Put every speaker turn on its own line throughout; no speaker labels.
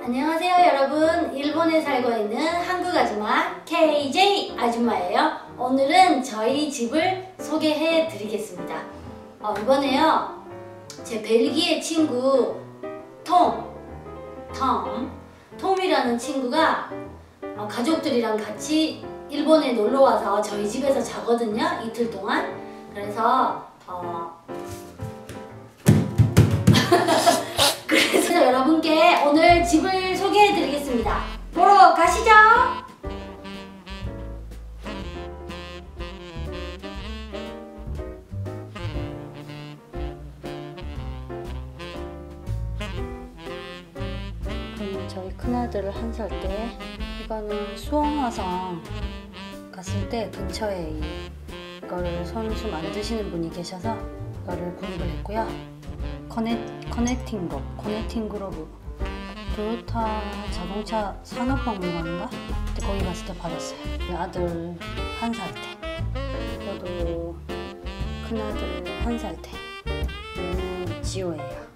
안녕하세요 여러분, 일본에 살고 있는 한국 아줌마 KJ 아줌마예요. 오늘은 저희 집을 소개해 드리겠습니다. 이번에요 제 벨기에 친구 톰이라는 친구가 가족들이랑 같이 일본에 놀러와서 저희 집에서 자거든요, 이틀 동안. 그래서 그래서 여러분께 오늘 집을 소개해 드리겠습니다. 보러 가시죠. 저희 큰아들 1살 때, 이거는 수원화성 갔을 때 근처에 이거를 손수 만드시는 분이 계셔서 이거를 구입을 했고요. 커넥팅 그로브 도요타 자동차 산업박물관인가? 그때 거기 갔을 때 받았어요. 아들 1살 때, 저도 큰아들 1살 때. 얘는 지호예요.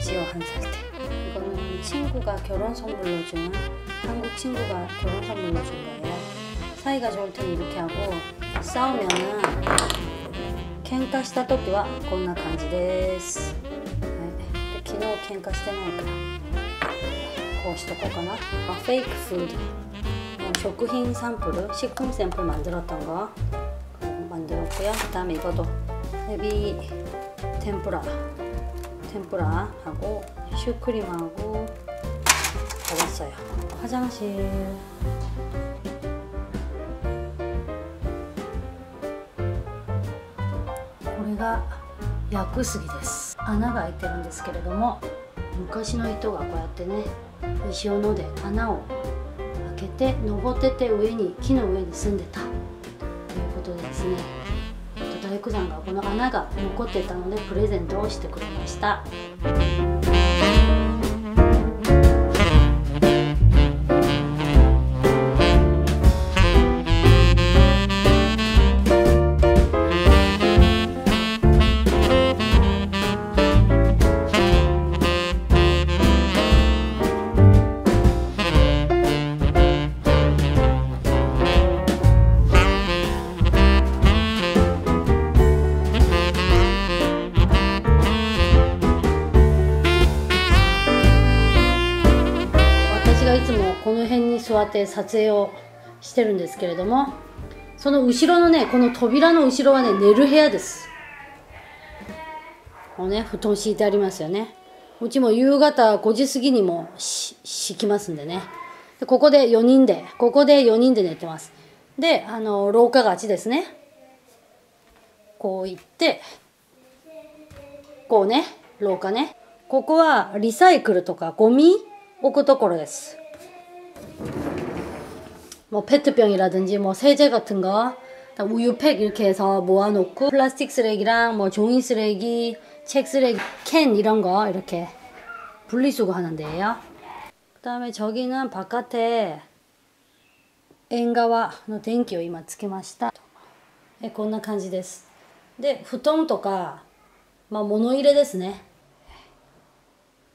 지호 1살 때. 이거는 친구가 결혼 선물로 준, 한국 친구가 결혼 선물로 준 거예요. 사이가 좋을 때는 이렇게 하고, 싸우면은 喧嘩した時はこんな感じです。昨日喧嘩してないからこうしとこうかな。フェイクフード、食品샘플, 식품 샘플 만들었던 거 만들었고요. 그 다음에 이것도 에비 템프라하고 슈크림하고 먹었어요. 화장실,これが薬杉です。穴が開いてるんですけれども、昔の人がこうやってね、石斧で穴を開けて登ってて木の上に住んでたということでですね、大工さんがこの穴が残ってたのでプレゼントをしてくれました。いつもこの辺に座って撮影をしてるんですけれども、その後ろのね、この扉の後ろはね、寝る部屋です。こうね、布団敷いてありますよね。うちも夕方5時過ぎにも敷きますんでね。でここで4人で寝てます。で、廊下があっちですね。こう行って、こうね、廊下ね。ここはリサイクルとかゴミ置くところです。뭐 페트병이라든지 뭐 세제 같은 거, 우유팩 이렇게 해서 모아놓고, 플라스틱 쓰레기랑 뭐 종이 쓰레기, 책 쓰레기, 캔 이런 거 이렇게 분리수거 하는 데예요. 그 다음에 저기는 바깥에縁側の電気を今つけました。こんな感じです。で、布団とか、物入れですね。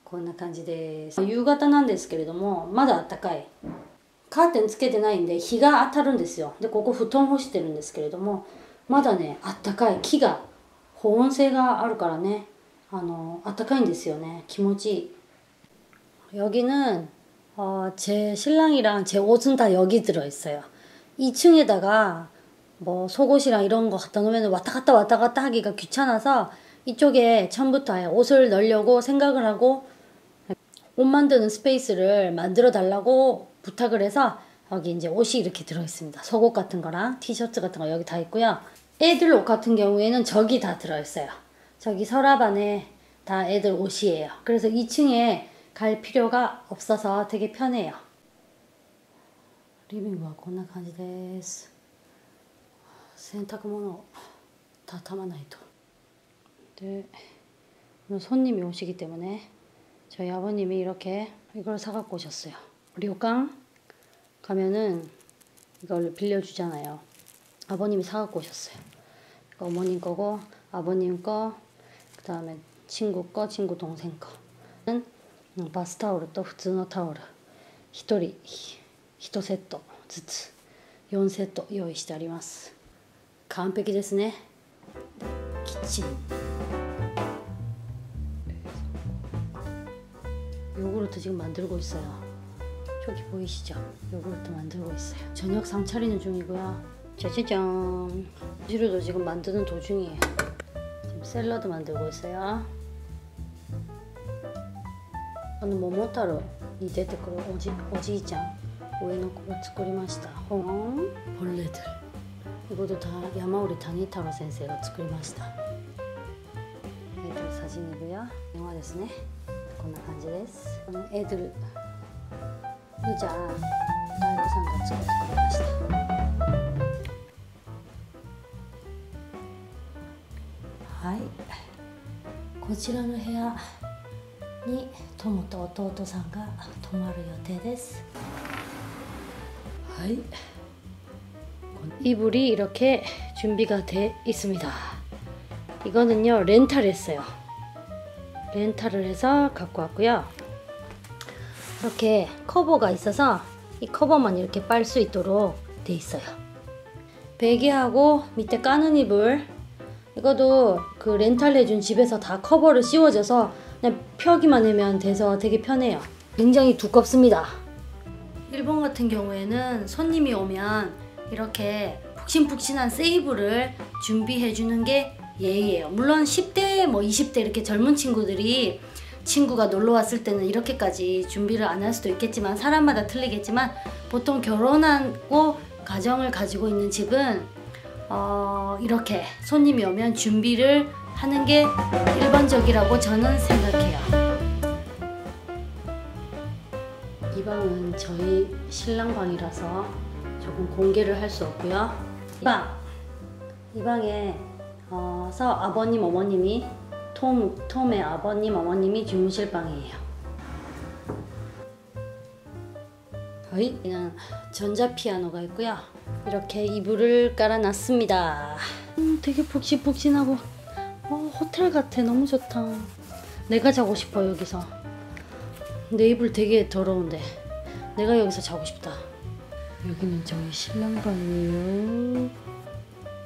こんな感じです。夕方なんですけれども、まだ暖かい。カーテンつけてないんで日が当たるんですよ。で、ここ布団干してるんですけれども、まだね、暖かい。木が保温性があるからね、暖かいんですよね。気持ちいい。여기는 제 신랑이랑 제 옷은 다 여기 들어있어요. 2층에다가 뭐 속옷이랑 이런 거 갖다 놓으면 왔다 갔다 하기가 귀찮아서 이쪽에 처음부터 옷을 넣으려고 생각을 하고 옷 만드는 스페이스를 만들어 달라고 부탁을 해서 여기 이제 옷이 이렇게 들어있습니다. 속옷 같은 거랑 티셔츠 같은 거 여기 다 있고요. 애들 옷 같은 경우에는 저기 다 들어있어요. 저기 서랍 안에 다 애들 옷이에요. 그래서 2층에 갈 필요가 없어서 되게 편해요. 리빙과 こんな感じです。洗濯物다 담아놔야 돼. 네, 오늘 손님이 오시기 때문에 저희 아버님이 이렇게 이걸 사갖고 오셨어요. 료강 가면은 이걸 빌려주잖아요. 아버님이 사갖고 오셨어요. 어머님 거고 아버님 거, 그 다음에 친구 거, 친구 동생 거. バスタオルと普通のタオル1人1セットずつ4セット用意してあります。完璧ですね。キッチン요구르트 지금 만들고 있어요. 저기 보이시죠? 요구르트 만들고 있어요. 저녁 상 차리는 중이고요. 짜자잔. 재료도 지금 만드는 도중이에요. 지금 샐러드 만들고 있어요. 오늘 모모타로に出てくるおじいちゃん上の子が作りました벌레들 이것도 다 야마우리 타니타로 선생가 作りました。애들 사진이고요. 영화 ですね。こんな感じです。애들 의자大工さんが作ってくれました。はい。こちらの部屋に友と弟さんが泊まる予定です。はい。이불이 이렇게 준비가 돼 있습니다. 이거는요 렌탈했어요. 렌탈을 해서 갖고 왔고요. 이렇게 커버가 있어서 이 커버만 이렇게 빨 수 있도록 돼 있어요. 베개하고 밑에 까는 이불 이것도 그 렌탈해준 집에서 다 커버를 씌워줘서 그냥 펴기만 하면 돼서 되게 편해요. 굉장히 두껍습니다. 일본 같은 경우에는 손님이 오면 이렇게 푹신푹신한 세이브를 준비해주는 게 예의예요. 물론 10대 뭐 20대 이렇게 젊은 친구들이 친구가 놀러 왔을 때는 이렇게까지 준비를 안 할 수도 있겠지만 사람마다 틀리겠지만 보통 결혼하고 가정을 가지고 있는 집은 이렇게 손님이 오면 준비를 하는 게 일반적이라고 저는 생각해요. 이 방은 저희 신랑 방이라서 조금 공개를 할 수 없고요. 이 방에서 아버님 어머님이 톰의 아버님 어머님이 주무실 방이에요. 여기는 전자피아노가 있고요. 이렇게 이불을 깔아놨습니다. 되게 푹신푹신하고 호텔 같아. 너무 좋다. 내가 자고 싶어 여기서. 내 이불 되게 더러운데 내가 여기서 자고 싶다. 여기는 저희 신랑 방이에요.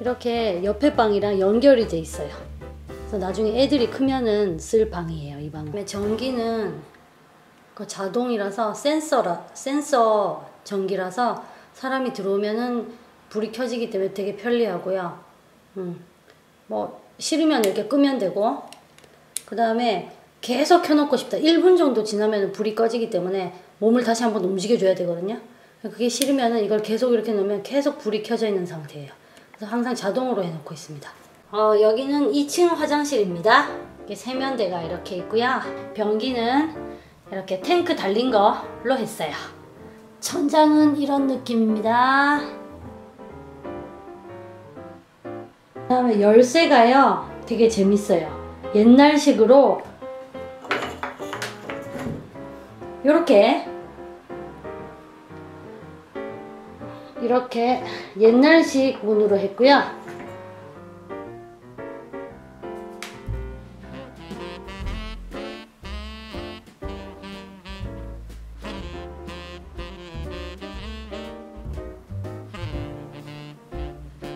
이렇게 옆에 방이랑 연결이 돼 있어요. 그래서 나중에 애들이 크면은 쓸 방이에요. 이 방은. 전기는 그 자동이라서 센서 전기라서 사람이 들어오면은 불이 켜지기 때문에 되게 편리하고요. 뭐 싫으면 이렇게 끄면 되고, 그 다음에 계속 켜놓고 싶다. 1분 정도 지나면 불이 꺼지기 때문에 몸을 다시 한번 움직여줘야 되거든요. 그게 싫으면 이걸 계속 이렇게 놓으면 계속 불이 켜져 있는 상태예요. 그래서 항상 자동으로 해놓고 있습니다. 여기는 2층 화장실입니다. 이렇게 세면대가 이렇게 있고요. 변기는 이렇게 탱크 달린 걸로 했어요. 천장은 이런 느낌입니다. 그 다음에 열쇠가요 되게 재밌어요. 옛날식으로 이렇게 옛날식 문으로 했고요.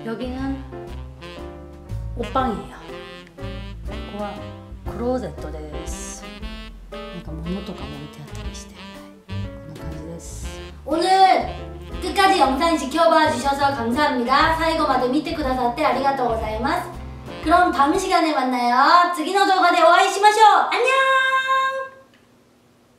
여기는 옷방이에요. ここはクローゼットです。なんか物とかも置いてあったりして、こんな感じです。오늘 끝까지 영상 지켜봐 주셔서 감사합니다. 사이고마데 밑에 くださってありがとうございます. 그럼 다음 시간에 만나요. 次の動画でお会いしましょう. 안녕!